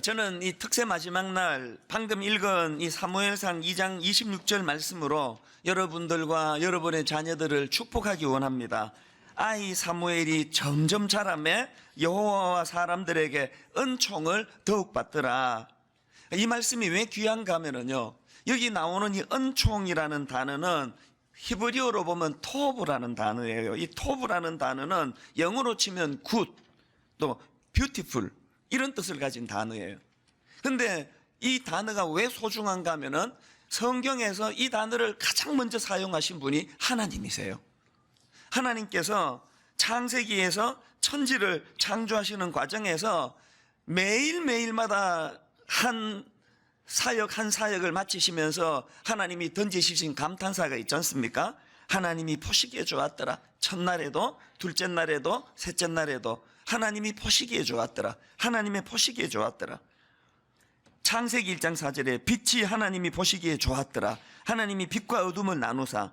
저는 이 특세 마지막 날 방금 읽은 이 사무엘상 2장 26절 말씀으로 여러분들과 여러분의 자녀들을 축복하기 원합니다. 아이 사무엘이 점점 자라매 여호와와 사람들에게 은총을 더욱 받더라. 이 말씀이 왜 귀한가 하면요, 여기 나오는 이 은총이라는 단어는 히브리어로 보면 토브라는 단어예요. 이 토브라는 단어는 영어로 치면 good, 또 beautiful 이런 뜻을 가진 단어예요. 근데 이 단어가 왜 소중한가 하면은 성경에서 이 단어를 가장 먼저 사용하신 분이 하나님이세요. 하나님께서 창세기에서 천지를 창조하시는 과정에서 매일매일마다 한 사역을 마치시면서 하나님이 던지시신 감탄사가 있지 않습니까? 하나님이 보시기에 좋았더라. 첫날에도 둘째 날에도 셋째 날에도 하나님이 보시기에 좋았더라. 하나님의 보시기에 좋았더라. 창세기 1장 4절에 빛이 하나님이 보시기에 좋았더라. 하나님이 빛과 어둠을 나누사.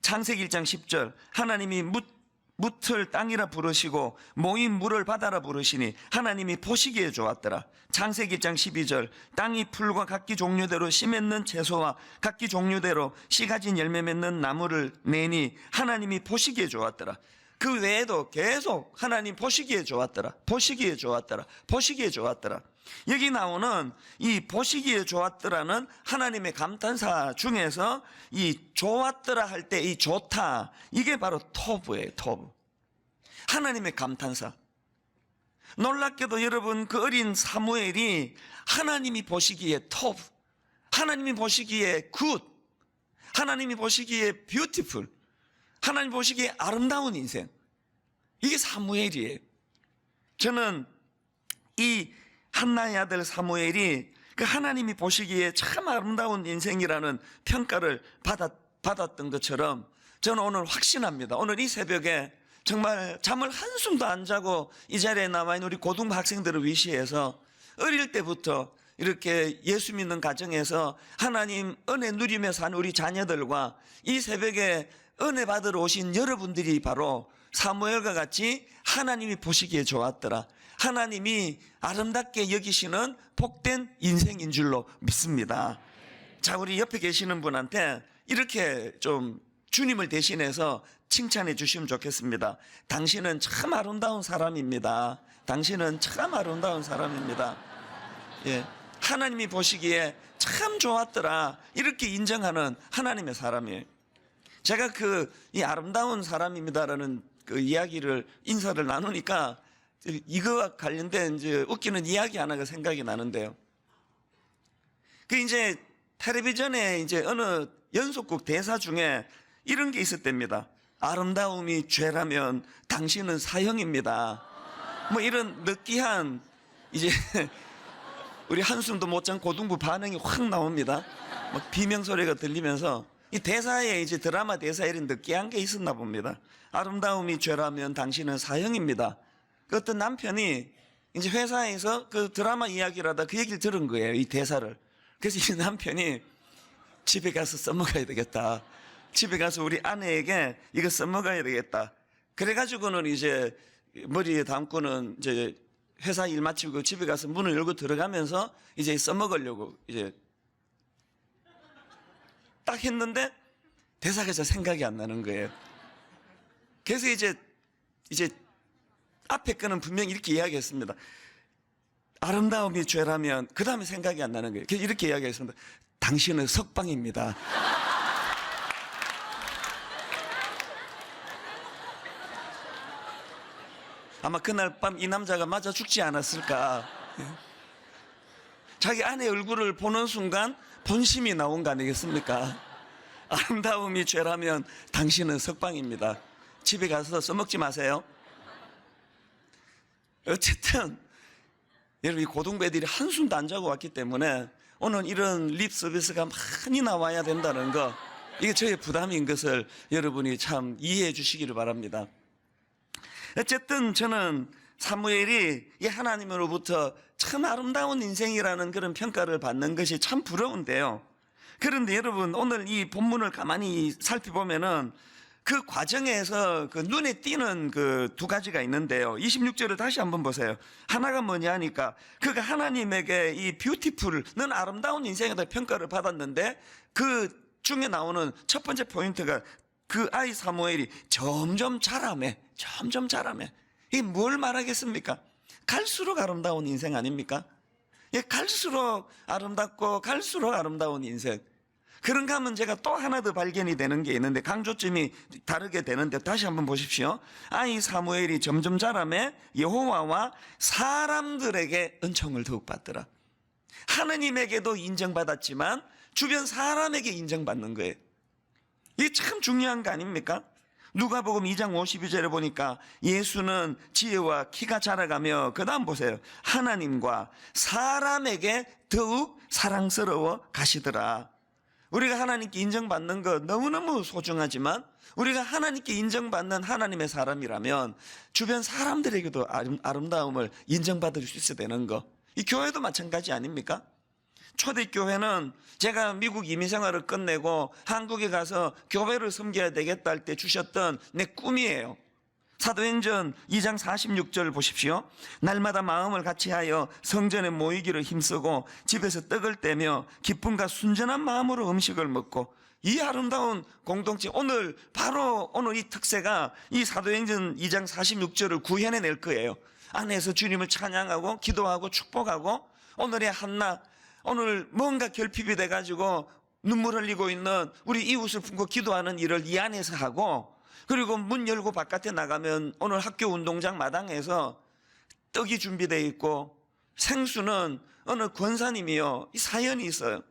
창세기 1장 10절 하나님이 묻을 땅이라 부르시고 모인 물을 바다라 부르시니 하나님이 보시기에 좋았더라. 창세기 1장 12절 땅이 풀과 각기 종류대로 씨 맺는 채소와 각기 종류대로 씨 가진 열매 맺는 나무를 내니 하나님이 보시기에 좋았더라. 그 외에도 계속 하나님 보시기에 좋았더라. 보시기에 좋았더라. 보시기에 좋았더라. 여기 나오는 이 보시기에 좋았더라는 하나님의 감탄사 중에서 이 좋았더라 할 때 이 좋다, 이게 바로 토브예요. 토브. 하나님의 감탄사. 놀랍게도 여러분, 그 어린 사무엘이 하나님이 보시기에 토브, 하나님이 보시기에 굿, 하나님이 보시기에 뷰티풀, 하나님 보시기에 아름다운 인생, 이게 사무엘이에요. 저는 이 한나의 아들 사무엘이 그 하나님이 보시기에 참 아름다운 인생이라는 평가를 받았던 것처럼 저는 오늘 확신합니다. 오늘 이 새벽에 정말 잠을 한숨도 안 자고 이 자리에 남아있는 우리 고등부 학생들을 위시해서 어릴 때부터 이렇게 예수 믿는 가정에서 하나님 은혜 누리며 사는 우리 자녀들과 이 새벽에 은혜 받으러 오신 여러분들이 바로 사무엘과 같이 하나님이 보시기에 좋았더라, 하나님이 아름답게 여기시는 복된 인생인 줄로 믿습니다. 자, 우리 옆에 계시는 분한테 이렇게 좀 주님을 대신해서 칭찬해 주시면 좋겠습니다. 당신은 참 아름다운 사람입니다. 당신은 참 아름다운 사람입니다. 예, 하나님이 보시기에 참 좋았더라, 이렇게 인정하는 하나님의 사람이에요. 제가 이 아름다운 사람입니다라는 그 이야기를, 인사를 나누니까 이거와 관련된 이제 웃기는 이야기 하나가 생각이 나는데요. 이제 텔레비전에 이제 어느 연속극 대사 중에 이런 게 있었답니다. 아름다움이 죄라면 당신은 사형입니다. 뭐 이런 느끼한, 이제 우리 한숨도 못 잔 고등부 반응이 확 나옵니다. 막 비명소리가 들리면서 이 대사에, 이제 드라마 대사에 이런 느끼한 게 있었나 봅니다. 아름다움이 죄라면 당신은 사형입니다. 그 어떤 남편이 이제 회사에서 그 드라마 이야기를 하다 그 얘기를 들은 거예요, 이 대사를. 그래서 이 남편이 집에 가서 써먹어야 되겠다, 집에 가서 우리 아내에게 이거 써먹어야 되겠다. 그래가지고는 이제 머리에 담고는 이제 회사 일 마치고 집에 가서 문을 열고 들어가면서 이제 써먹으려고 이제 딱 했는데 대사가 잘 생각이 안 나는 거예요. 그래서 이제 앞에 거는 분명히 이렇게 이야기했습니다. 아름다움이 죄라면, 그 다음에 생각이 안 나는 거예요. 그래서 이렇게 이야기했습니다. 당신은 석방입니다. 아마 그날 밤 이 남자가 맞아 죽지 않았을까. 자기 아내 얼굴을 보는 순간 본심이 나온 거 아니겠습니까? 아름다움이 죄라면 당신은 석방입니다. 집에 가서 써먹지 마세요. 어쨌든 여러분, 이 고등부 애들이 한숨도 안 자고 왔기 때문에 오늘 이런 립 서비스가 많이 나와야 된다는 거, 이게 저의 부담인 것을 여러분이 참 이해해 주시기를 바랍니다. 어쨌든 저는 사무엘이 이 하나님으로부터 참 아름다운 인생이라는 그런 평가를 받는 것이 참 부러운데요. 그런데 여러분, 오늘 이 본문을 가만히 살펴보면은 그 과정에서 그 눈에 띄는 그 두 가지가 있는데요. 26절을 다시 한번 보세요. 하나가 뭐냐 하니까 그가 하나님에게 이 뷰티풀, 넌 아름다운 인생이다 평가를 받았는데 그 중에 나오는 첫 번째 포인트가 그 아이 사무엘이 점점 자라매. 이게 뭘 말하겠습니까? 갈수록 아름다운 인생 아닙니까? 예, 갈수록 아름답고 갈수록 아름다운 인생. 그런가 하면 제가 또 하나 더 발견이 되는 게 있는데 강조점이 다르게 되는데 다시 한번 보십시오. 아이 사무엘이 점점 자라매 여호와와 사람들에게 은총을 더욱 받더라. 하느님에게도 인정받았지만 주변 사람에게 인정받는 거예요. 이게 참 중요한 거 아닙니까? 누가복음 2장 52절에 보니까 예수는 지혜와 키가 자라가며 그 다음 보세요. 하나님과 사람에게 더욱 사랑스러워 가시더라. 우리가 하나님께 인정받는 것 너무너무 소중하지만 우리가 하나님께 인정받는 하나님의 사람이라면 주변 사람들에게도 아름다움을 인정받을 수 있어야 되는 거. 이 교회도 마찬가지 아닙니까? 초대교회는 제가 미국 이민생활을 끝내고 한국에 가서 교회를 섬겨야 되겠다 할 때 주셨던 내 꿈이에요. 사도행전 2장 46절 보십시오. 날마다 마음을 같이하여 성전에 모이기를 힘쓰고 집에서 떡을 떼며 기쁨과 순전한 마음으로 음식을 먹고, 이 아름다운 공동체, 오늘 바로 오늘 이 특세가 이 사도행전 2장 46절을 구현해낼 거예요. 안에서 주님을 찬양하고 기도하고 축복하고, 오늘의 한낮, 오늘 뭔가 결핍이 돼가지고 눈물 흘리고 있는 우리 이웃을 품고 기도하는 일을 이 안에서 하고, 그리고 문 열고 바깥에 나가면 오늘 학교 운동장 마당에서 떡이 준비되어 있고, 생수는 어느 권사님이요, 이 사연이 있어요.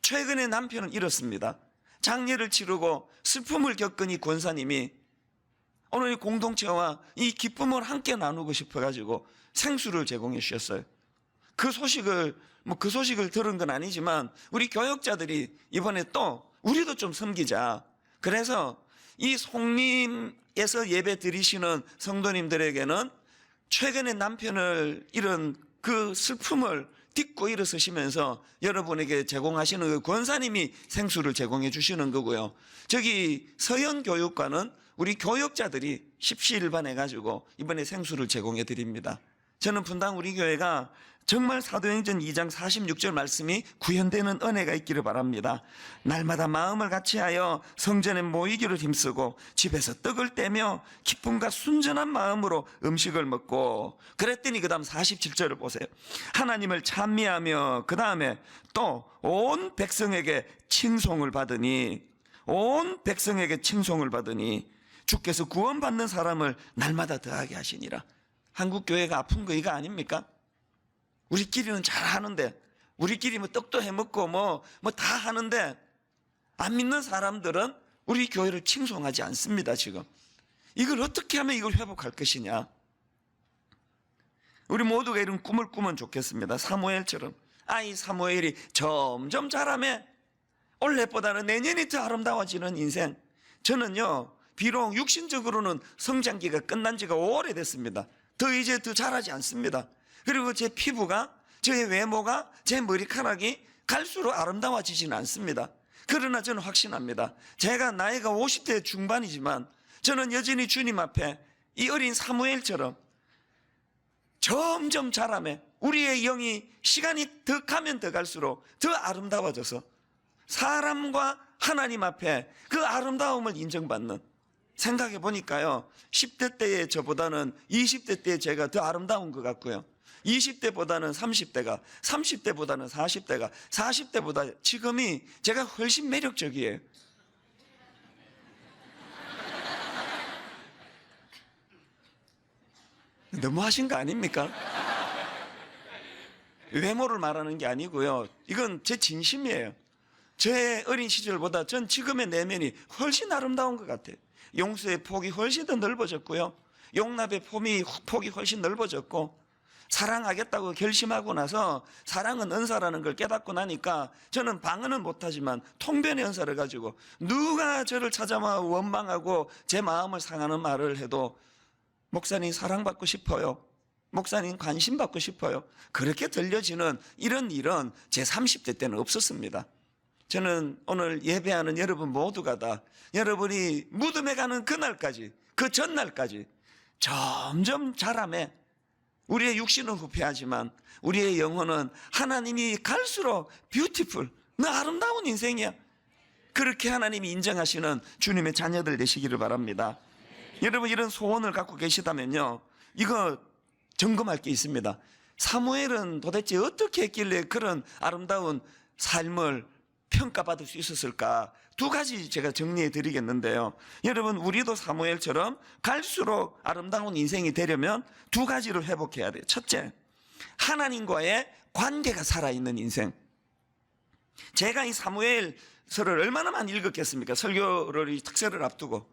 최근에 남편을 잃었습니다. 장례를 치르고 슬픔을 겪은 이 권사님이 오늘 이 공동체와 이 기쁨을 함께 나누고 싶어가지고 생수를 제공해 주셨어요. 그 소식을 들은 건 아니지만 우리 교역자들이 이번에 또 우리도 좀 섬기자. 그래서 이 송림에서 예배 드리시는 성도님들에게는 최근에 남편을 잃은 그 슬픔을 딛고 일어서시면서 여러분에게 제공하시는 그 권사님이 생수를 제공해 주시는 거고요. 저기 서현교육과는 우리 교역자들이 십시일반해가지고 이번에 생수를 제공해 드립니다. 저는 분당 우리 교회가 정말 사도행전 2장 46절 말씀이 구현되는 은혜가 있기를 바랍니다. 날마다 마음을 같이하여 성전에 모이기를 힘쓰고 집에서 떡을 떼며 기쁨과 순전한 마음으로 음식을 먹고, 그랬더니 그 다음 47절을 보세요. 하나님을 찬미하며 그 다음에 또 온 백성에게 칭송을 받으니, 온 백성에게 칭송을 받으니 주께서 구원받는 사람을 날마다 더하게 하시니라. 한국교회가 아픈 거 이거 아닙니까? 우리끼리는 잘 하는데, 우리끼리 뭐 떡도 해먹고 뭐 다 하는데, 안 믿는 사람들은 우리 교회를 칭송하지 않습니다. 지금 이걸 어떻게 하면 이걸 회복할 것이냐. 우리 모두가 이런 꿈을 꾸면 좋겠습니다. 사무엘처럼 아이 사무엘이 점점 자라매 올해보다는 내년이 더 아름다워지는 인생. 저는요, 비록 육신적으로는 성장기가 끝난 지가 오래됐습니다. 이제 더 자라지 않습니다. 그리고 제 피부가, 저의 외모가, 제 머리카락이 갈수록 아름다워지지는 않습니다. 그러나 저는 확신합니다. 제가 나이가 50대 중반이지만 저는 여전히 주님 앞에 이 어린 사무엘처럼 점점 자라매 우리의 영이 시간이 더 가면 더 갈수록 더 아름다워져서 사람과 하나님 앞에 그 아름다움을 인정받는, 생각해 보니까요, 10대 때의 저보다는 20대 때의 제가 더 아름다운 것 같고요, 20대보다는 30대가, 30대보다는 40대가, 40대보다 지금이 제가 훨씬 매력적이에요. 너무하신 거 아닙니까? 외모를 말하는 게 아니고요, 이건 제 진심이에요. 제 어린 시절보다 전 지금의 내면이 훨씬 아름다운 것 같아요. 용서의 폭이 훨씬 더 넓어졌고요, 용납의 폭이 훨씬 넓어졌고, 사랑하겠다고 결심하고 나서 사랑은 은사라는 걸 깨닫고 나니까 저는 방언은 못하지만 통변의 은사를 가지고 누가 저를 찾아와 원망하고 제 마음을 상하는 말을 해도 목사님 사랑받고 싶어요, 목사님 관심 받고 싶어요, 그렇게 들려지는 이런 일은 제 30대 때는 없었습니다. 저는 오늘 예배하는 여러분 모두가 다 여러분이 무덤에 가는 그날까지, 그 전날까지 점점 자라매 우리의 육신은 후패하지만 우리의 영혼은 하나님이 갈수록 뷰티풀, 너 아름다운 인생이야, 그렇게 하나님이 인정하시는 주님의 자녀들 되시기를 바랍니다. 여러분 이런 소원을 갖고 계시다면요, 이거 점검할 게 있습니다. 사무엘은 도대체 어떻게 했길래 그런 아름다운 삶을 평가받을 수 있었을까? 두 가지 제가 정리해 드리겠는데요. 여러분 우리도 사무엘처럼 갈수록 아름다운 인생이 되려면 두 가지를 회복해야 돼요. 첫째, 하나님과의 관계가 살아있는 인생. 제가 이 사무엘서를 얼마나 많이 읽었겠습니까? 설교를 이 특세를 앞두고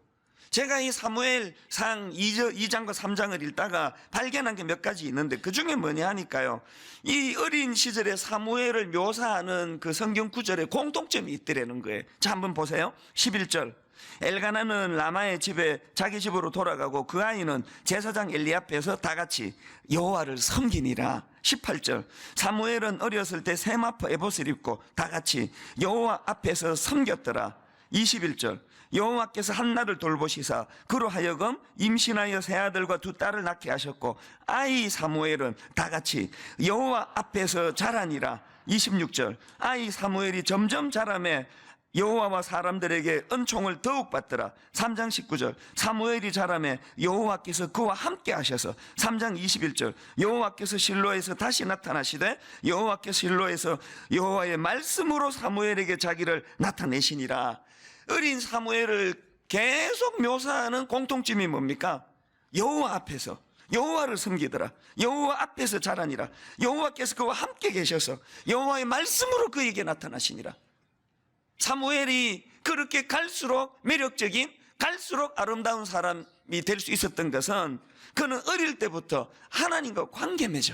제가 이 사무엘상 2장과 3장을 읽다가 발견한 게 몇 가지 있는데 그 중에 뭐냐 하니까요, 이 어린 시절의 사무엘을 묘사하는 그 성경 구절에 공통점이 있더라는 거예요. 자, 한번 보세요. 11절, 엘가나는 라마의 집에 자기 집으로 돌아가고 그 아이는 제사장 엘리 앞에서 다 같이 여호와를 섬기니라. 18절, 사무엘은 어렸을 때 세마포 에봇을 입고 다 같이 여호와 앞에서 섬겼더라. 21절, 여호와께서 한나를 돌보시사 그로 하여금 임신하여 세 아들과 두 딸을 낳게 하셨고 아이 사무엘은 다 같이 여호와 앞에서 자라니라. 26절, 아이 사무엘이 점점 자라매 여호와와 사람들에게 은총을 더욱 받더라. 3장 19절, 사무엘이 자라매 여호와께서 그와 함께 하셔서. 3장 21절, 여호와께서 실로에서 다시 나타나시되 여호와께서 실로에서 여호와의 말씀으로 사무엘에게 자기를 나타내시니라. 어린 사무엘을 계속 묘사하는 공통점이 뭡니까? 여호와 앞에서 여호와를 섬기더라. 여호와 앞에서 자라니라. 여호와께서 그와 함께 계셔서 여호와의 말씀으로 그에게 나타나시니라. 사무엘이 그렇게 갈수록 매력적인, 갈수록 아름다운 사람이 될 수 있었던 것은 그는 어릴 때부터 하나님과 관계 맺어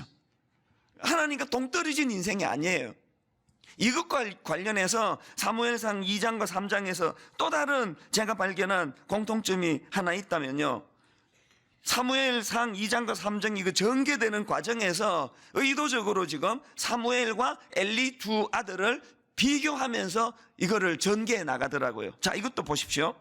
하나님과 동떨어진 인생이 아니에요. 이것과 관련해서 사무엘상 2장과 3장에서 또 다른 제가 발견한 공통점이 하나 있다면요, 사무엘상 2장과 3장이 그 전개되는 과정에서 의도적으로 지금 사무엘과 엘리 두 아들을 비교하면서 이거를 전개해 나가더라고요. 자, 이것도 보십시오.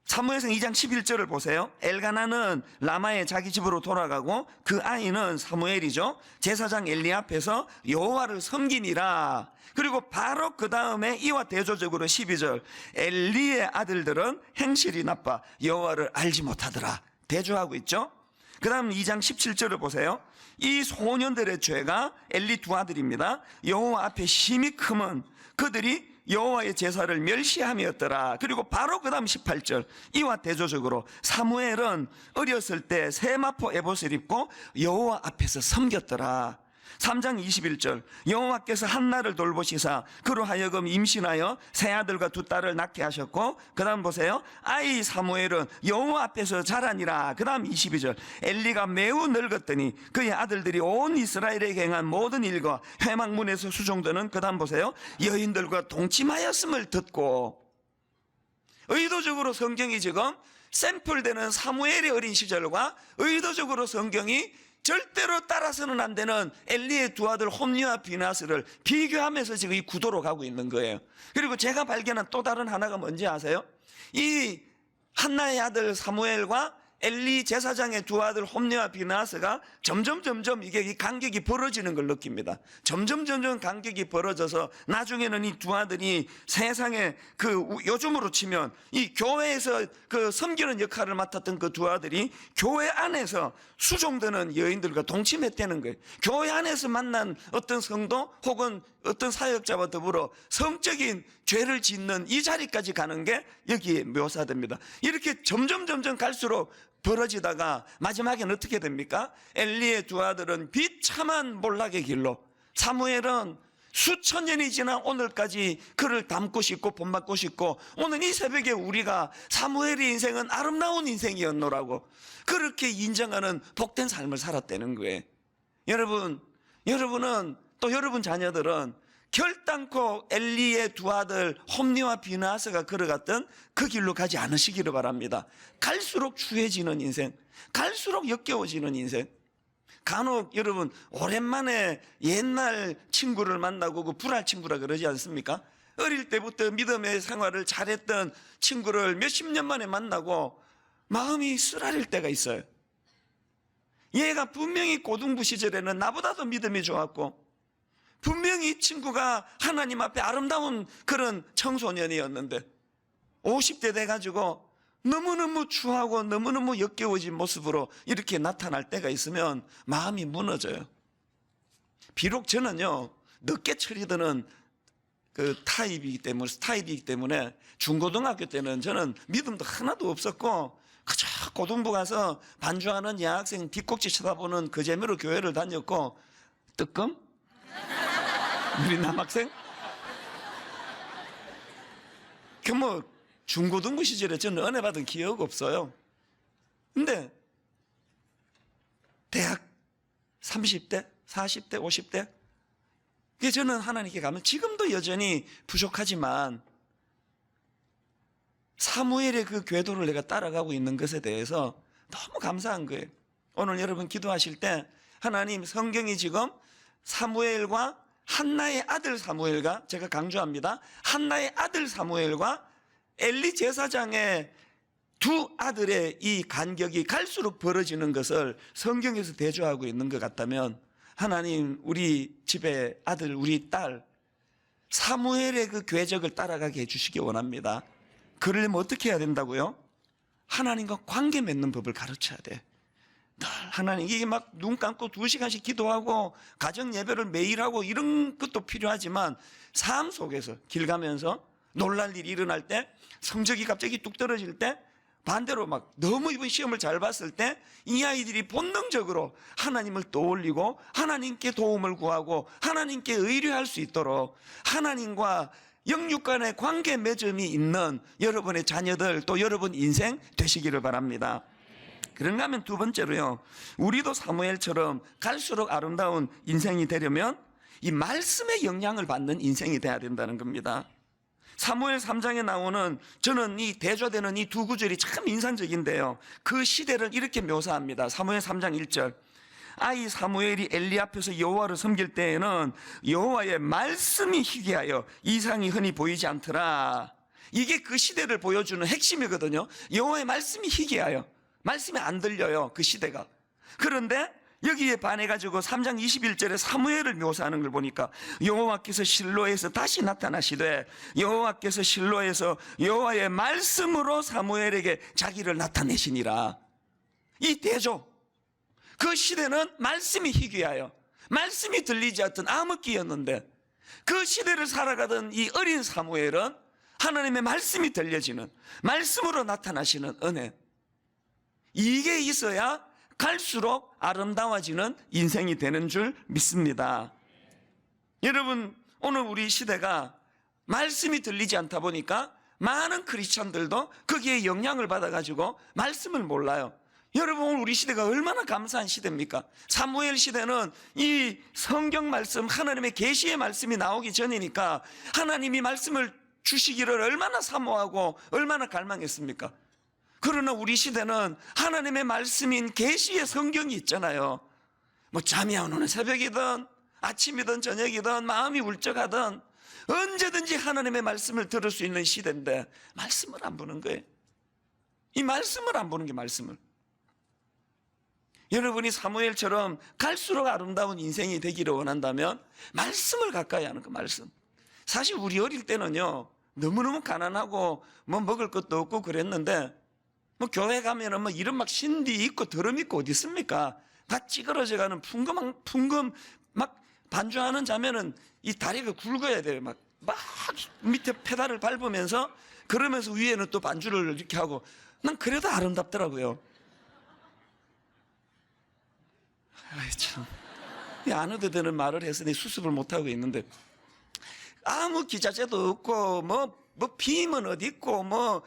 사무엘상 2장 11절을 보세요. 엘가나는 라마의 자기 집으로 돌아가고 그 아이는 사무엘이죠, 제사장 엘리 앞에서 여호와를 섬기니라. 그리고 바로 그 다음에 이와 대조적으로 12절, 엘리의 아들들은 행실이 나빠 여호와를 알지 못하더라. 대조하고 있죠. 그 다음 2장 17절을 보세요. 이 소년들의 죄가, 엘리 두 아들입니다, 여호와 앞에 심히 크면 그들이 여호와의 제사를 멸시함이었더라. 그리고 바로 그 다음 18절, 이와 대조적으로 사무엘은 어렸을 때 세마포 에봇을 입고 여호와 앞에서 섬겼더라. 3장 21절, 여호와께서 한나를 돌보시사 그로 하여금 임신하여 세 아들과 두 딸을 낳게 하셨고, 그 다음 보세요. 아이 사무엘은 여호와 앞에서 자라니라. 그 다음 22절, 엘리가 매우 늙었더니 그의 아들들이 온 이스라엘에게 행한 모든 일과 회막문에서 수종드는, 그 다음 보세요, 여인들과 동침하였음을 듣고. 의도적으로 성경이 지금 샘플되는 사무엘의 어린 시절과 의도적으로 성경이 절대로 따라서는 안 되는 엘리의 두 아들 홈리와 비나스를 비교하면서 지금 이 구도로 가고 있는 거예요. 그리고 제가 발견한 또 다른 하나가 뭔지 아세요? 이 한나의 아들 사무엘과 엘리 제사장의 두 아들 홈리와 비나스가 점점 이게 이 간격이 벌어지는 걸 느낍니다. 점점 간격이 벌어져서 나중에는 이 두 아들이 세상에 그 요즘으로 치면 이 교회에서 그 섬기는 역할을 맡았던 그 두 아들이 교회 안에서 수종되는 여인들과 동침했다는 거예요. 교회 안에서 만난 어떤 성도 혹은 어떤 사역자와 더불어 성적인 죄를 짓는 이 자리까지 가는 게 여기에 묘사됩니다. 이렇게 점점 갈수록 벌어지다가 마지막에는 어떻게 됩니까? 엘리의 두 아들은 비참한 몰락의 길로, 사무엘은 수천 년이 지난 오늘까지 그를 닮고 싶고 본받고 싶고, 오늘 이 새벽에 우리가 사무엘의 인생은 아름다운 인생이었노라고 그렇게 인정하는 복된 삶을 살았다는 거예요. 여러분은 또 여러분 자녀들은 결단코 엘리의 두 아들 홈리와 비나스가 걸어갔던 그 길로 가지 않으시기를 바랍니다. 갈수록 추해지는 인생, 갈수록 역겨워지는 인생, 간혹 여러분 오랜만에 옛날 친구를 만나고 그 불알 친구라 그러지 않습니까? 어릴 때부터 믿음의 생활을 잘했던 친구를 몇십 년 만에 만나고 마음이 쓰라릴 때가 있어요. 얘가 분명히 고등부 시절에는 나보다도 믿음이 좋았고 분명히 이 친구가 하나님 앞에 아름다운 그런 청소년이었는데 50대 돼가지고 너무너무 추하고 너무너무 역겨워진 모습으로 이렇게 나타날 때가 있으면 마음이 무너져요. 비록 저는요 늦게 처리되는 그 스타일이기 때문에 중고등학교 때는 저는 믿음도 하나도 없었고 그저 고등부 가서 반주하는 여학생 뒷꼭지 쳐다보는 그 재미로 교회를 다녔고 뜨끔? 우리 남학생? 그 뭐 중고등부 시절에 저는 은혜 받은 기억 없어요. 근데 대학 30대, 40대, 50대 저는 하나님께 가면 지금도 여전히 부족하지만 사무엘의 그 궤도를 내가 따라가고 있는 것에 대해서 너무 감사한 거예요. 오늘 여러분 기도하실 때 하나님 성경이 지금 사무엘과 한나의 아들 사무엘과 제가 강조합니다. 한나의 아들 사무엘과 엘리 제사장의 두 아들의 이 간격이 갈수록 벌어지는 것을 성경에서 대조하고 있는 것 같다면 하나님 우리 집의 아들 우리 딸 사무엘의 그 궤적을 따라가게 해주시기 원합니다. 그러려면 어떻게 해야 된다고요? 하나님과 관계 맺는 법을 가르쳐야 돼. 늘 하나님 이게 막 눈 감고 2시간씩 기도하고 가정 예배를 매일 하고 이런 것도 필요하지만 삶 속에서 길 가면서 놀랄 일이 일어날 때 성적이 갑자기 뚝 떨어질 때 반대로 막 너무 이번 시험을 잘 봤을 때 이 아이들이 본능적으로 하나님을 떠올리고 하나님께 도움을 구하고 하나님께 의뢰할 수 있도록 하나님과 영육 간의 관계 맺음이 있는 여러분의 자녀들 또 여러분 인생 되시기를 바랍니다. 그런가 하면 두 번째로요, 우리도 사무엘처럼 갈수록 아름다운 인생이 되려면 이 말씀의 영향을 받는 인생이 돼야 된다는 겁니다. 사무엘 3장에 나오는 저는 이 대조되는 이 두 구절이 참 인상적인데요, 그 시대를 이렇게 묘사합니다. 사무엘 3장 1절 아이 사무엘이 엘리 앞에서 여호와를 섬길 때에는 여호와의 말씀이 희귀하여 이상이 흔히 보이지 않더라. 이게 그 시대를 보여주는 핵심이거든요. 여호와의 말씀이 희귀하여 말씀이 안 들려요, 그 시대가. 그런데 여기에 반해가지고 3장 21절에 사무엘을 묘사하는 걸 보니까 여호와께서 실로에서 다시 나타나시되 여호와께서 실로에서 여호와의 말씀으로 사무엘에게 자기를 나타내시니라. 이 대조, 그 시대는 말씀이 희귀하여 말씀이 들리지 않던 암흑기였는데 그 시대를 살아가던 이 어린 사무엘은 하나님의 말씀이 들려지는, 말씀으로 나타나시는 은혜, 이게 있어야 갈수록 아름다워지는 인생이 되는 줄 믿습니다. 여러분, 오늘 우리 시대가 말씀이 들리지 않다 보니까 많은 크리스천들도 거기에 영향을 받아가지고 말씀을 몰라요. 여러분, 오늘 우리 시대가 얼마나 감사한 시대입니까? 사무엘 시대는 이 성경 말씀, 하나님의 계시의 말씀이 나오기 전이니까 하나님이 말씀을 주시기를 얼마나 사모하고 얼마나 갈망했습니까? 그러나 우리 시대는 하나님의 말씀인 계시의 성경이 있잖아요. 뭐 잠이 안 오는 새벽이든 아침이든 저녁이든 마음이 울적하든 언제든지 하나님의 말씀을 들을 수 있는 시대인데 말씀을 안 보는 거예요. 이 말씀을 안 보는 게 말씀을. 여러분이 사무엘처럼 갈수록 아름다운 인생이 되기를 원한다면 말씀을 가까이 하는 거, 말씀. 사실 우리 어릴 때는요, 너무너무 가난하고 뭐 먹을 것도 없고 그랬는데 뭐 교회 가면은 뭐 이런 막 신디 있고 드럼 있고 어디 있습니까? 다 찌그러져 가는 풍금 막 반주하는 자면은 이 다리가 굵어야 돼요. 막 밑에 페달을 밟으면서 그러면서 위에는 또 반주를 이렇게 하고, 난 그래도 아름답더라고요. 아이 참, 안 해도 되는 말을 해서 내 수습을 못하고 있는데 아무 기자재도 없고 뭐 빔은 어디 있고 뭐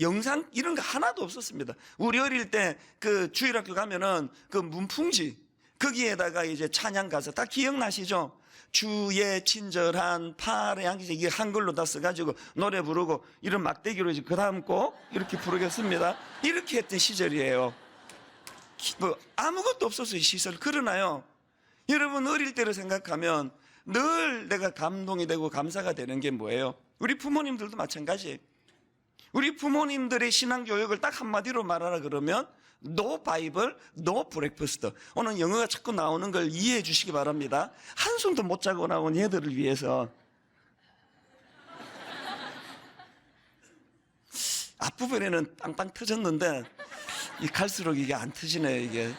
영상 이런 거 하나도 없었습니다. 우리 어릴 때 그 주일학교 가면은 그 문풍지 거기에다가 이제 찬양 가사 다 기억나시죠? 주의 친절한 팔의 향기, 이게 한글로 다 써가지고 노래 부르고 이런 막대기로 이제 그 다음 꼭 이렇게 부르겠습니다. 이렇게 했던 시절이에요. 뭐 아무것도 없었어요, 시설. 그러나요, 여러분 어릴 때를 생각하면 늘 내가 감동이 되고 감사가 되는 게 뭐예요? 우리 부모님들도 마찬가지. 우리 부모님들의 신앙교육을 딱 한마디로 말하라 그러면 No Bible, No Breakfast. 오늘 영어가 자꾸 나오는 걸 이해해 주시기 바랍니다. 한숨도 못 자고 나온 얘들을 위해서. 앞부분에는 빵빵 터졌는데 이 갈수록 이게 안 터지네. 이게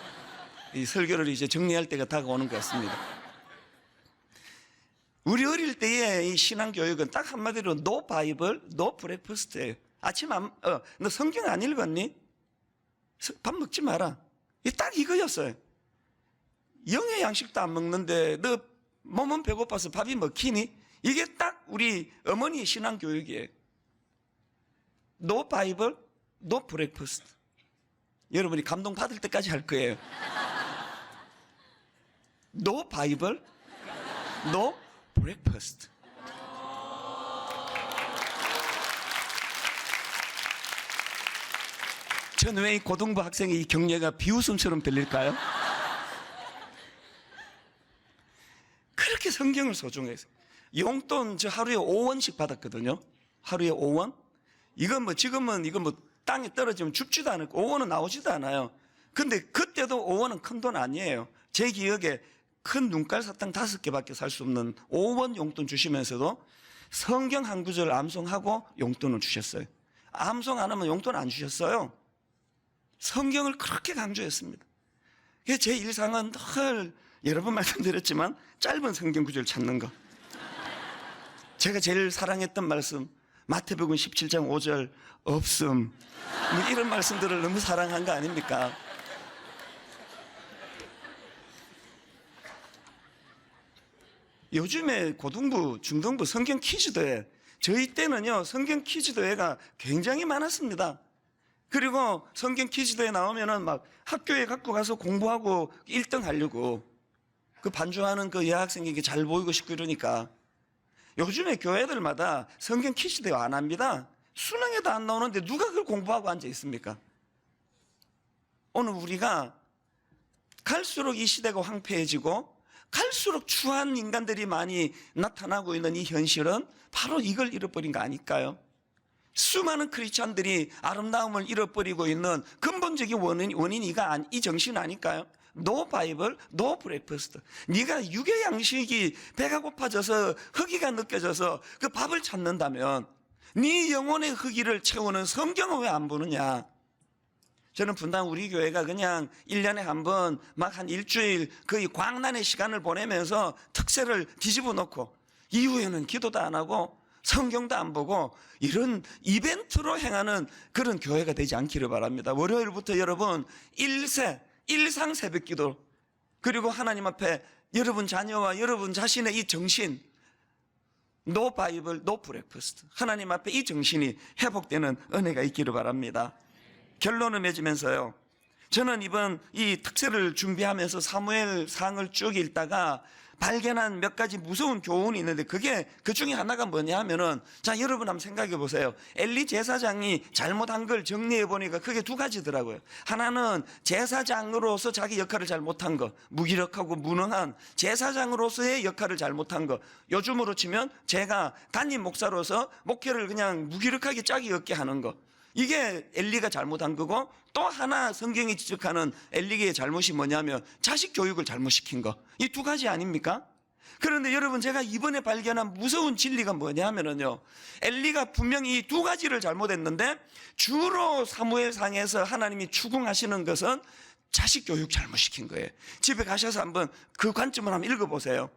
이 설교를 이제 정리할 때가 다가오는 것 같습니다. 우리 어릴 때의 이 신앙교육은 딱 한마디로 No Bible, No Breakfast예요. 아침 너 성경 안 읽었니? 밥 먹지 마라. 딱 이거였어요. 영의 양식도 안 먹는데 너 몸은 배고파서 밥이 먹히니? 이게 딱 우리 어머니의 신앙교육이에요. No Bible, No Breakfast. 여러분이 감동 받을 때까지 할 거예요. No Bible, No Breakfast. 전 왜 이 고등부 학생의 이 격려가 비웃음처럼 들릴까요? 그렇게 성경을 소중해서 용돈 저 하루에 5원씩 받았거든요. 하루에 5원. 이건 뭐 지금은 이거 뭐 땅에 떨어지면 줍지도 않고 5원은 나오지도 않아요. 근데 그때도 5원은 큰 돈 아니에요. 제 기억에 큰 눈깔 사탕 5개밖에 살 수 없는 5원 용돈 주시면서도 성경 한 구절 암송하고 용돈을 주셨어요. 암송 안 하면 용돈 안 주셨어요. 성경을 그렇게 강조했습니다. 제 일상은 늘 여러 번 말씀드렸지만 짧은 성경 구절 찾는 거. 제가 제일 사랑했던 말씀 마태복음 17장 5절 없음. 뭐 이런 말씀들을 너무 사랑한 거 아닙니까? 요즘에 고등부, 중등부 성경 퀴즈도회, 저희 때는요 성경 퀴즈도회가 굉장히 많았습니다. 그리고 성경 퀴즈도회 나오면은 막 학교에 갖고 가서 공부하고 1등 하려고 그 반주하는 그 여학생에게 잘 보이고 싶고 이러니까 요즘에 교회들마다 성경 퀴즈도회 안 합니다. 수능에도 안 나오는데 누가 그걸 공부하고 앉아 있습니까? 오늘 우리가 갈수록 이 시대가 황폐해지고 갈수록 추한 인간들이 많이 나타나고 있는 이 현실은 바로 이걸 잃어버린 거 아닐까요? 수많은 크리스찬들이 아름다움을 잃어버리고 있는 근본적인 원인이 이 정신 아닐까요? No Bible, No Breakfast. 네가 육의 양식이 배가 고파져서 허기가 느껴져서 그 밥을 찾는다면 네 영혼의 허기를 채우는 성경은 왜 안 보느냐? 저는 분당 우리 교회가 그냥 1년에 한 번 막 한 일주일 거의 광란의 시간을 보내면서 특세를 뒤집어 놓고 이후에는 기도도 안 하고 성경도 안 보고 이런 이벤트로 행하는 그런 교회가 되지 않기를 바랍니다. 월요일부터 여러분 일상 새벽 기도 그리고 하나님 앞에 여러분 자녀와 여러분 자신의 이 정신 No Bible, No Breakfast. 하나님 앞에 이 정신이 회복되는 은혜가 있기를 바랍니다. 결론을 맺으면서요. 저는 이번 이 특세를 준비하면서 사무엘상을 쭉 읽다가 발견한 몇 가지 무서운 교훈이 있는데 그게 그 중에 하나가 뭐냐 하면은 자 여러분 한번 생각해 보세요. 엘리 제사장이 잘못한 걸 정리해 보니까 그게 두 가지더라고요. 하나는 제사장으로서 자기 역할을 잘 못한 거, 무기력하고 무능한 제사장으로서의 역할을 잘 못한 거. 요즘으로 치면 제가 담임 목사로서 목회를 그냥 무기력하게 짝이 없게 하는 거. 이게 엘리가 잘못한 거고 또 하나 성경이 지적하는 엘리의 잘못이 뭐냐면 자식 교육을 잘못시킨 거. 이 두 가지 아닙니까? 그런데 여러분 제가 이번에 발견한 무서운 진리가 뭐냐면요. 엘리가 분명히 이 두 가지를 잘못했는데 주로 사무엘상에서 하나님이 추궁하시는 것은 자식 교육 잘못시킨 거예요. 집에 가셔서 한번 그 관점을 한번 읽어보세요.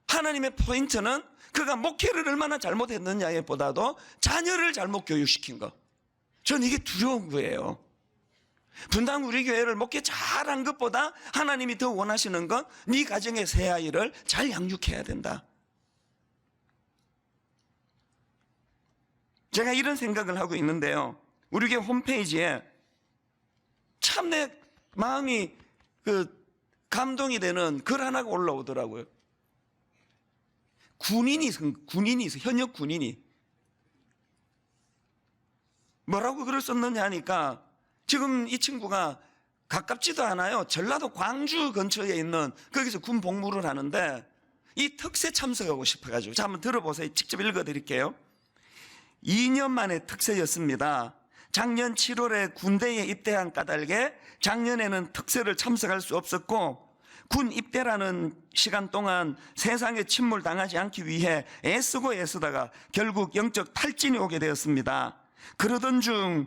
하나님의 포인트는 그가 목회를 얼마나 잘못했느냐에 보다도 자녀를 잘못 교육시킨 거. 전 이게 두려운 거예요. 분당 우리 교회를 목회 잘한 것보다 하나님이 더 원하시는 건 네 가정의 새 아이를 잘 양육해야 된다. 제가 이런 생각을 하고 있는데요. 우리 교회 홈페이지에 참 내 마음이 감동이 되는 글 하나가 올라오더라고요. 군인이 있어. 현역 군인이 뭐라고 글을 썼느냐 하니까 지금 이 친구가 가깝지도 않아요. 전라도 광주 근처에 있는 거기서 군 복무를 하는데 이 특세 참석하고 싶어가지고, 자, 한번 들어보세요. 직접 읽어드릴게요. 2년 만에 특세였습니다. 작년 7월에 군대에 입대한 까닭에 작년에는 특세를 참석할 수 없었고, 군 입대라는 시간 동안 세상에 침몰당하지 않기 위해 애쓰고 애쓰다가 결국 영적 탈진이 오게 되었습니다. 그러던 중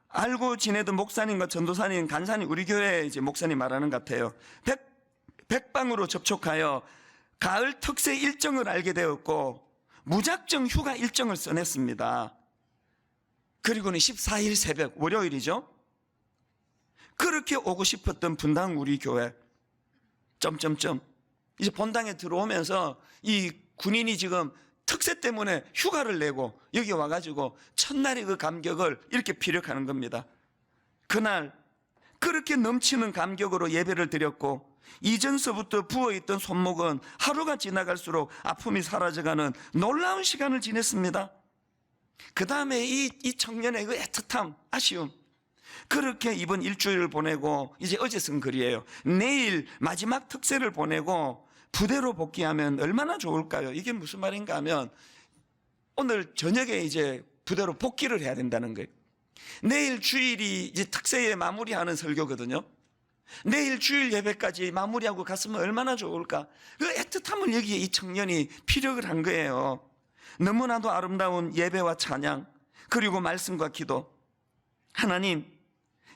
알고 지내던 목사님과 전도사님, 간사님, 우리 교회 이제 목사님 말하는 것 같아요. 백방으로 접촉하여 가을 특세 일정을 알게 되었고 무작정 휴가 일정을 써냈습니다. 그리고는 14일 새벽, 월요일이죠. 그렇게 오고 싶었던 분당 우리 교회 이제 본당에 들어오면서 이 군인이 지금 특세 때문에 휴가를 내고 여기 와가지고 첫날의 그 감격을 이렇게 피력하는 겁니다. 그날 그렇게 넘치는 감격으로 예배를 드렸고, 이전서부터 부어있던 손목은 하루가 지나갈수록 아픔이 사라져가는 놀라운 시간을 지냈습니다. 그 다음에 이 청년의 그 애틋함, 아쉬움, 그렇게 이번 일주일을 보내고 이제 어제 쓴 글이에요. 내일 마지막 특세를 보내고 부대로 복귀하면 얼마나 좋을까요? 이게 무슨 말인가 하면 오늘 저녁에 이제 부대로 복귀를 해야 된다는 거예요. 내일 주일이 이제 특세에 마무리하는 설교거든요. 내일 주일 예배까지 마무리하고 갔으면 얼마나 좋을까? 그 애틋함을 여기에 이 청년이 피력을 한 거예요. 너무나도 아름다운 예배와 찬양, 그리고 말씀과 기도. 하나님,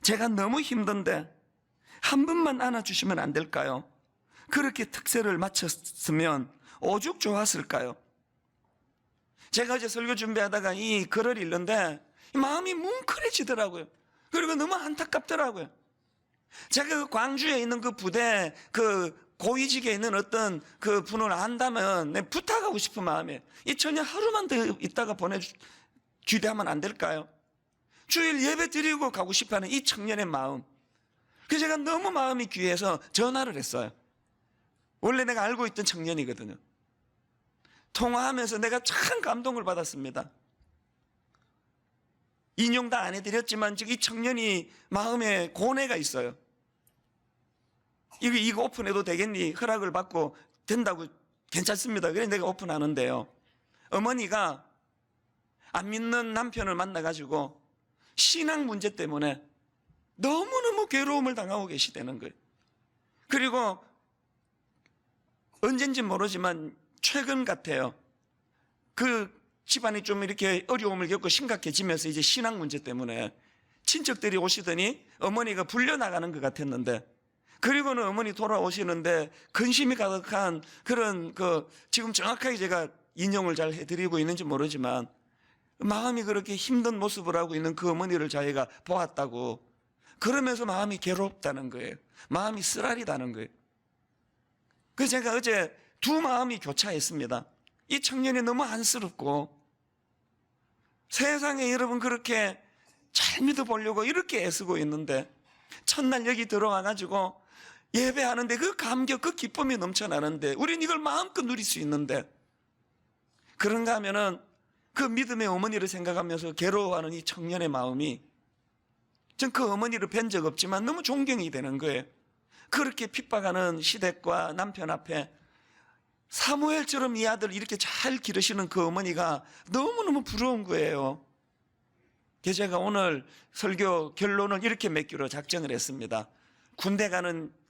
제가 너무 힘든데 한 번만 안아주시면 안 될까요? 그렇게 특세를 마쳤으면 오죽 좋았을까요? 제가 어제 설교 준비하다가 이 글을 읽는데 마음이 뭉클해지더라고요. 그리고 너무 안타깝더라고요. 제가 그 광주에 있는 그 부대 그 고위직에 있는 어떤 그 분을 안다면 내가 부탁하고 싶은 마음이에요. 이 청년 하루만 더 있다가 보내주대하면 안 될까요? 주일 예배 드리고 가고 싶어하는 이 청년의 마음. 그래서 제가 너무 마음이 귀해서 전화를 했어요. 원래 내가 알고 있던 청년이거든요. 통화하면서 내가 참 감동을 받았습니다. 인용 다 안 해드렸지만 지금 이 청년이 마음에 고뇌가 있어요. 이거 오픈해도 되겠니? 허락을 받고 된다고 괜찮습니다. 그래서 내가 오픈하는데요. 어머니가 안 믿는 남편을 만나가지고 신앙 문제 때문에 너무너무 괴로움을 당하고 계시다는 거예요. 그리고 언젠지 모르지만 최근 같아요. 그 집안이 좀 이렇게 어려움을 겪고 심각해지면서 이제 신앙 문제 때문에 친척들이 오시더니 어머니가 불려나가는 것 같았는데, 그리고는 어머니 돌아오시는데 근심이 가득한 그런 지금 정확하게 제가 인용을 잘 해드리고 있는지 모르지만 마음이 그렇게 힘든 모습을 하고 있는 그 어머니를 자기가 보았다고, 그러면서 마음이 괴롭다는 거예요. 마음이 쓰라리다는 거예요. 그래서 제가 어제 두 마음이 교차했습니다. 이 청년이 너무 안쓰럽고, 세상에 여러분 그렇게 잘 믿어보려고 이렇게 애쓰고 있는데 첫날 여기 들어와가지고 예배하는데 그 감격, 그 기쁨이 넘쳐나는데 우린 이걸 마음껏 누릴 수 있는데, 그런가 하면은 그 믿음의 어머니를 생각하면서 괴로워하는 이 청년의 마음이, 전 그 어머니를 뵌 적 없지만 너무 존경이 되는 거예요. 그렇게 핍박하는 시댁과 남편 앞에 사무엘처럼 이 아들을 이렇게 잘 기르시는 그 어머니가 너무너무 부러운 거예요. 그래서 제가 오늘 설교 결론을 이렇게 맺기로 작정을 했습니다.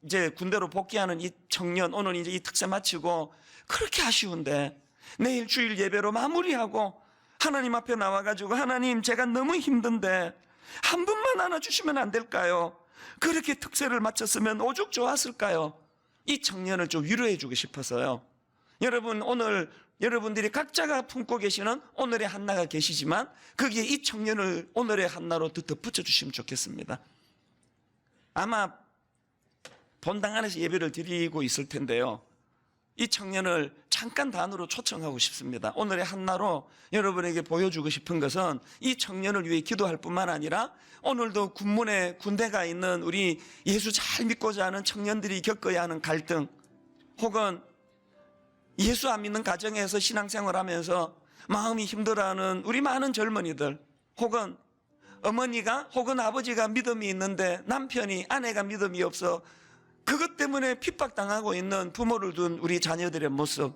이제 군대로 복귀하는 이 청년, 오늘 이제 이 특세 마치고 그렇게 아쉬운데 내일 주일 예배로 마무리하고 하나님 앞에 나와가지고, 하나님, 제가 너무 힘든데 한 번만 안아주시면 안 될까요? 그렇게 특세를 마쳤으면 오죽 좋았을까요? 이 청년을 좀 위로해 주고 싶어서요. 여러분, 오늘 여러분들이 각자가 품고 계시는 오늘의 한나가 계시지만 거기에 이 청년을 오늘의 한나로 덧붙여 주시면 좋겠습니다. 아마 본당 안에서 예배를 드리고 있을 텐데요, 이 청년을 잠깐 단으로 초청하고 싶습니다. 오늘의 한나로 여러분에게 보여주고 싶은 것은 이 청년을 위해 기도할 뿐만 아니라 오늘도 군대가 있는 우리 예수 잘 믿고자 하는 청년들이 겪어야 하는 갈등, 혹은 예수 안 믿는 가정에서 신앙생활하면서 마음이 힘들어하는 우리 많은 젊은이들, 혹은 어머니가 혹은 아버지가 믿음이 있는데 남편이, 아내가 믿음이 없어 그것 때문에 핍박당하고 있는 부모를 둔 우리 자녀들의 모습,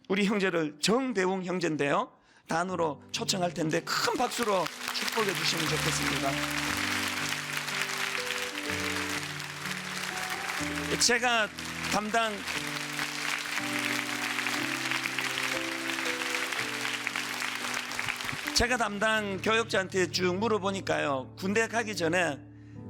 우리 형제를 정대웅 형제인데요, 단으로 초청할 텐데 큰 박수로 축복해 주시면 좋겠습니다. 제가 담당 교육자한테 쭉 물어보니까요, 군대 가기 전에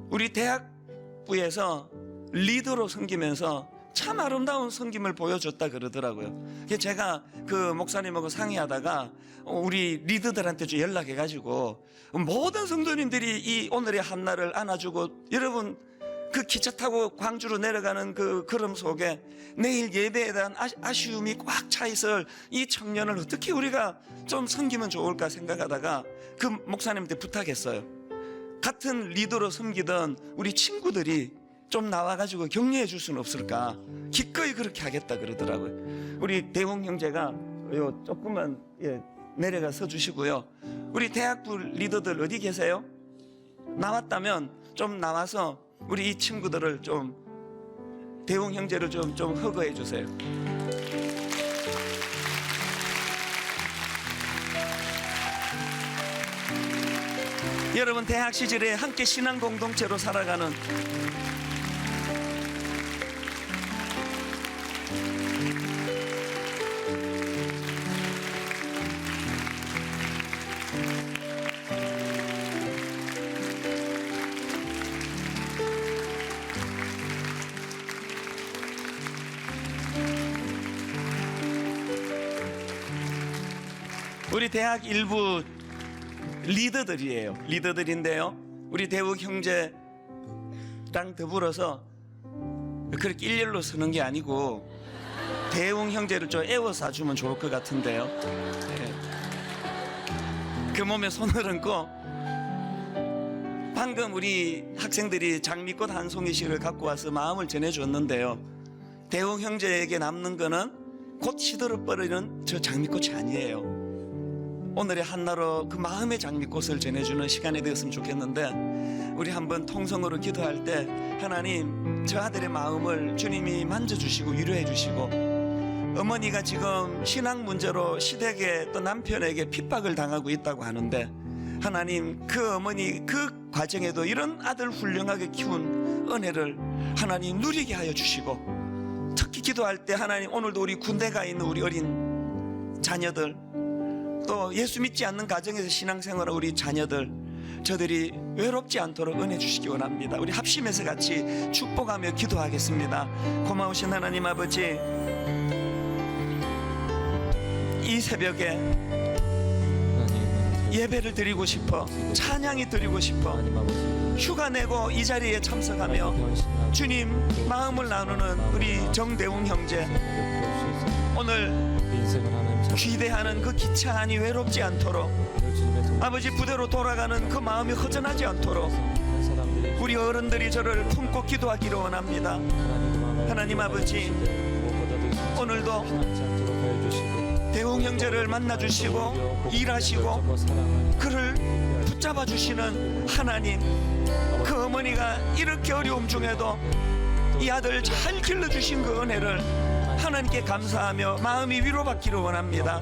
우리 대학부에서 리더로 섬기면서 참 아름다운 섬김을 보여줬다 그러더라고요. 그래서 제가 그 목사님하고 상의하다가 우리 리더들한테 좀 연락해가지고 모든 성도님들이 이 오늘의 한날을 안아주고, 여러분 그 기차 타고 광주로 내려가는 그 걸음 속에 내일 예배에 대한 아쉬움이 꽉 차 있을 이 청년을 어떻게 우리가 좀 섬기면 좋을까 생각하다가 그 목사님한테 부탁했어요. 같은 리더로 섬기던 우리 친구들이 좀 나와가지고 격려해 줄 수는 없을까, 기꺼이 그렇게 하겠다 그러더라고요. 우리 대웅 형제가 요 조금만 내려가 서 주시고요. 우리 대학부 리더들 어디 계세요? 나왔다면 좀 나와서 우리 이 친구들을 좀, 대웅 형제를 좀 허거해 주세요. 여러분, 대학 시절에 함께 신앙 공동체로 살아가는 우리 대학 일부 리더들이에요. 리더들인데요, 우리 대웅 형제랑 더불어서 그렇게 일렬로 서는 게 아니고 대웅 형제를 좀 에워싸 주면 좋을 것 같은데요. 그 몸에 손을 얹고, 방금 우리 학생들이 장미꽃 한 송이씩을 갖고 와서 마음을 전해줬는데요, 대웅 형제에게 남는 거는 곧 시들어버리는 저 장미꽃이 아니에요. 오늘의 한나로 그 마음의 장미꽃을 전해주는 시간이 되었으면 좋겠는데, 우리 한번 통성으로 기도할 때 하나님, 저 아들의 마음을 주님이 만져주시고 위로해 주시고, 어머니가 지금 신앙 문제로 시댁에 또 남편에게 핍박을 당하고 있다고 하는데, 하나님 그 어머니 그 과정에도 이런 아들 훌륭하게 키운 은혜를 하나님 누리게 하여 주시고, 특히 기도할 때 하나님, 오늘도 우리 군대 가 있는 우리 어린 자녀들, 또 예수 믿지 않는 가정에서 신앙생활한 우리 자녀들, 저들이 외롭지 않도록 은혜 주시기 원합니다. 우리 합심해서 같이 축복하며 기도하겠습니다. 고마우신 하나님 아버지, 이 새벽에 예배를 드리고 싶어, 찬양이 드리고 싶어 휴가 내고 이 자리에 참석하며 주님 마음을 나누는 우리 정대웅 형제, 오늘 귀대하는 그 기차 안이 외롭지 않도록, 아버지 부대로 돌아가는 그 마음이 허전하지 않도록 우리 어른들이 저를 품고 기도하기를 원합니다. 하나님 아버지, 오늘도 대웅 형제를 만나주시고 일하시고 그를 붙잡아 주시는 하나님, 그 어머니가 이렇게 어려움 중에도 이 아들 잘 길러주신 그 은혜를 하나님께 감사하며 마음이 위로받기를 원합니다.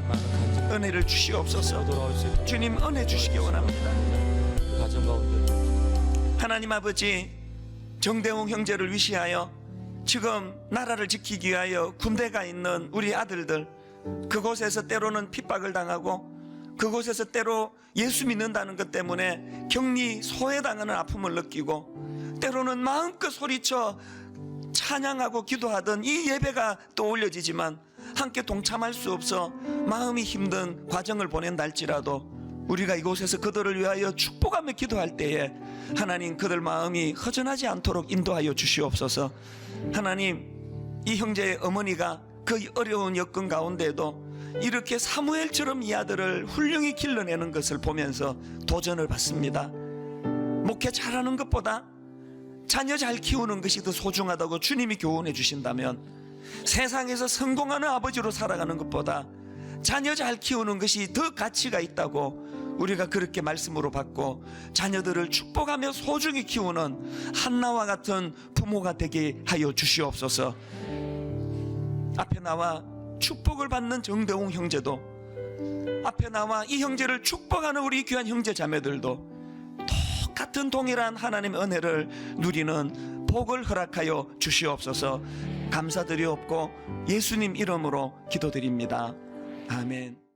은혜를 주시옵소서. 주님 은혜 주시기 원합니다. 하나님 아버지, 정대웅 형제를 위시하여 지금 나라를 지키기 위하여 군대가 있는 우리 아들들, 그곳에서 때로는 핍박을 당하고 그곳에서 때로 예수 믿는다는 것 때문에 격리 소외당하는 아픔을 느끼고, 때로는 마음껏 소리쳐 찬양하고 기도하던 이 예배가 떠올려지지만 함께 동참할 수 없어 마음이 힘든 과정을 보낸다 할지라도, 우리가 이곳에서 그들을 위하여 축복하며 기도할 때에 하나님 그들 마음이 허전하지 않도록 인도하여 주시옵소서. 하나님, 이 형제의 어머니가 그 어려운 여건 가운데도 이렇게 사무엘처럼 이 아들을 훌륭히 길러내는 것을 보면서 도전을 받습니다. 목회 잘하는 것보다 자녀 잘 키우는 것이 더 소중하다고 주님이 교훈해 주신다면, 세상에서 성공하는 아버지로 살아가는 것보다 자녀 잘 키우는 것이 더 가치가 있다고 우리가 그렇게 말씀으로 받고 자녀들을 축복하며 소중히 키우는 한나와 같은 부모가 되게 하여 주시옵소서. 앞에 나와 축복을 받는 정대웅 형제도, 앞에 나와 이 형제를 축복하는 우리 귀한 형제 자매들도 똑같은 동일한 하나님의 은혜를 누리는 복을 허락하여 주시옵소서. 감사드리옵고 예수님 이름으로 기도드립니다. 아멘.